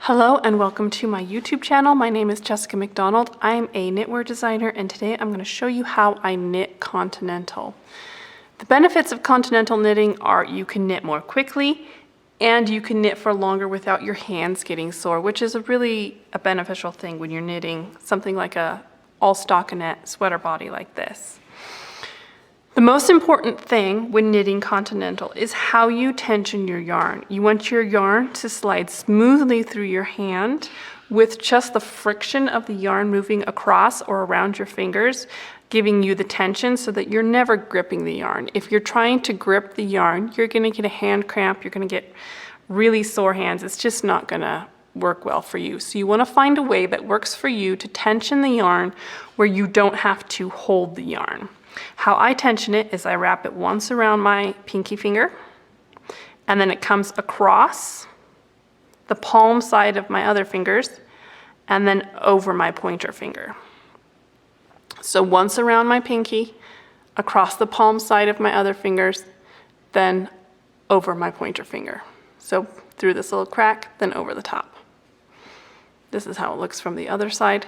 Hello and welcome to my YouTube channel. My name is Jessica McDonald. I'm a knitwear designer and today I'm going to show you how I knit Continental. The benefits of Continental knitting are you can knit more quickly and you can knit for longer without your hands getting sore, which is really a beneficial thing when you're knitting something like a all stockinette sweater body like this. The most important thing when knitting Continental is how you tension your yarn. You want your yarn to slide smoothly through your hand with just the friction of the yarn moving across or around your fingers, giving you the tension so that you're never gripping the yarn. If you're trying to grip the yarn, you're going to get a hand cramp, you're going to get really sore hands. It's just not going to work well for you. So you want to find a way that works for you to tension the yarn where you don't have to hold the yarn. How I tension it is I wrap it once around my pinky finger and then it comes across the palm side of my other fingers and then over my pointer finger. So once around my pinky, across the palm side of my other fingers, then over my pointer finger. So through this little crack, then over the top. This is how it looks from the other side.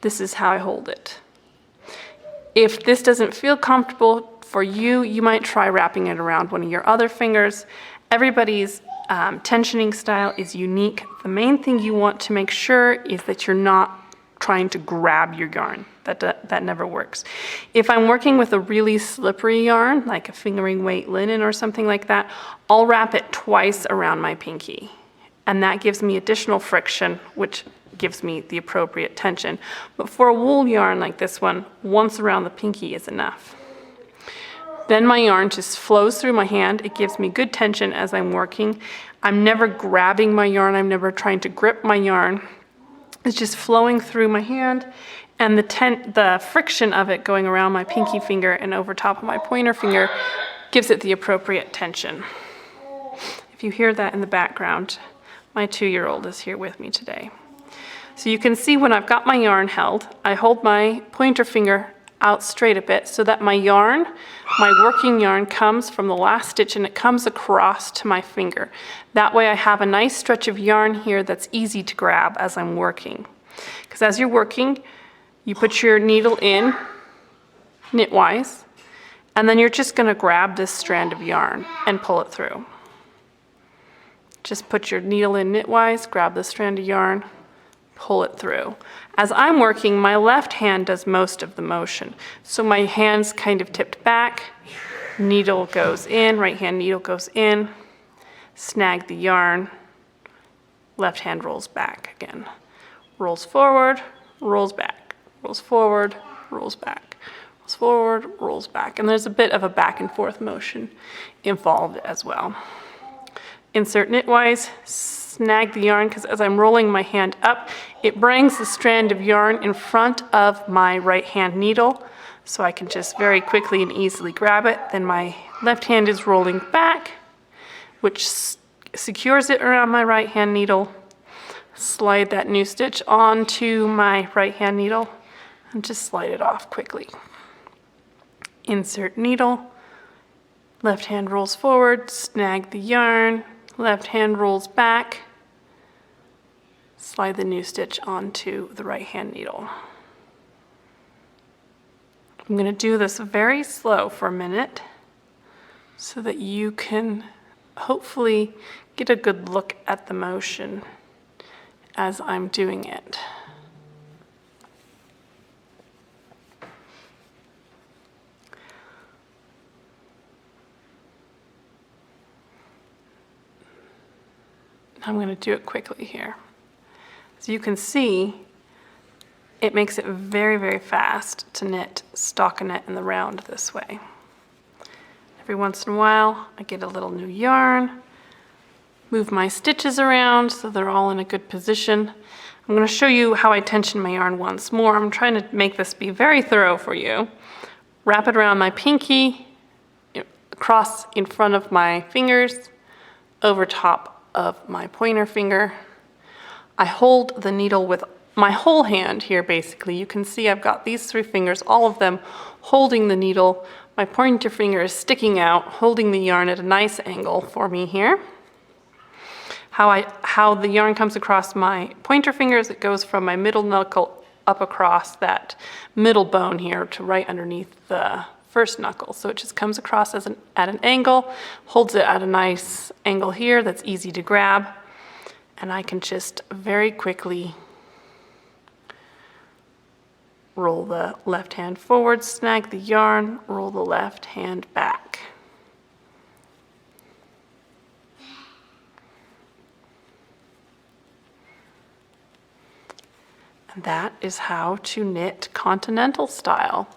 This is how I hold it. If this doesn't feel comfortable for you, you might try wrapping it around one of your other fingers. Everybody's tensioning style is unique. The main thing you want to make sure is that you're not trying to grab your yarn. That never works. If I'm working with a really slippery yarn, like a fingering weight linen or something like that, I'll wrap it twice around my pinky. And that gives me additional friction, which gives me the appropriate tension. But for a wool yarn like this one, once around the pinky is enough. Then my yarn just flows through my hand. It gives me good tension as I'm working. I'm never grabbing my yarn. I'm never trying to grip my yarn. It's just flowing through my hand, and the friction of it going around my pinky finger and over top of my pointer finger gives it the appropriate tension. If you hear that in the background, my 2-year-old is here with me today. So you can see when I've got my yarn held, I hold my pointer finger out straight a bit so that my yarn, my working yarn, comes from the last stitch and it comes across to my finger. That way I have a nice stretch of yarn here that's easy to grab as I'm working. Because as you're working, you put your needle in knitwise, and then you're just going to grab this strand of yarn and pull it through. Just put your needle in knitwise, grab the strand of yarn, pull it through. As I'm working, my left hand does most of the motion. So my hand's kind of tipped back, needle goes in, right hand needle goes in, snag the yarn, left hand rolls back again. Rolls forward, rolls back, rolls forward, rolls back, rolls forward, rolls back. And there's a bit of a back and forth motion involved as well. Insert knitwise, snag the yarn, because as I'm rolling my hand up, it brings the strand of yarn in front of my right hand needle, so I can just very quickly and easily grab it. Then my left hand is rolling back, which secures it around my right hand needle. Slide that new stitch onto my right hand needle and just slide it off quickly. Insert needle, left hand rolls forward, snag the yarn, left hand rolls back, slide the new stitch onto the right hand needle. I'm going to do this very slow for a minute so that you can hopefully get a good look at the motion as I'm doing it. I'm going to do it quickly here. As you can see, it makes it very, very fast to knit stockinette in the round this way. Every once in a while, I get a little new yarn, move my stitches around so they're all in a good position. I'm going to show you how I tension my yarn once more. I'm trying to make this be very thorough for you. Wrap it around my pinky, across in front of my fingers, over top of my pointer finger. I hold the needle with my whole hand here basically. You can see I've got these 3 fingers, all of them holding the needle. My pointer finger is sticking out, holding the yarn at a nice angle for me here. how the yarn comes across my pointer fingers. It goes from my middle knuckle up across that middle bone here to right underneath the first knuckle. So it just comes across at an angle, holds it at a nice angle here that's easy to grab, and I can just very quickly roll the left hand forward, snag the yarn, roll the left hand back. And that is how to knit Continental style.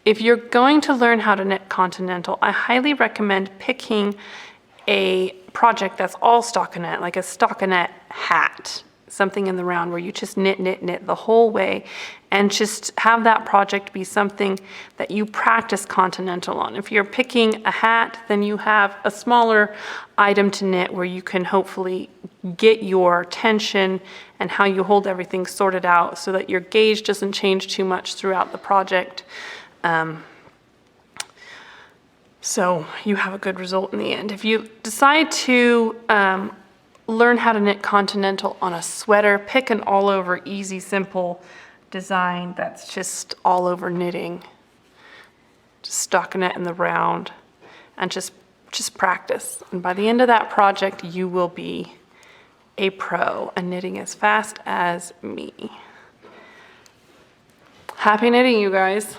If you're going to learn how to knit Continental, I highly recommend picking a project that's all stockinette, like a stockinette hat, something in the round where you just knit, knit, knit the whole way, and just have that project be something that you practice Continental on. If you're picking a hat, then you have a smaller item to knit where you can hopefully get your tension and how you hold everything sorted out so that your gauge doesn't change too much throughout the project. So you have a good result in the end. If you decide to learn how to knit Continental on a sweater, pick an all over easy, simple design that's just all over knitting. Just stockinette in the round and just practice. And by the end of that project, you will be a pro and knitting as fast as me. Happy knitting, you guys.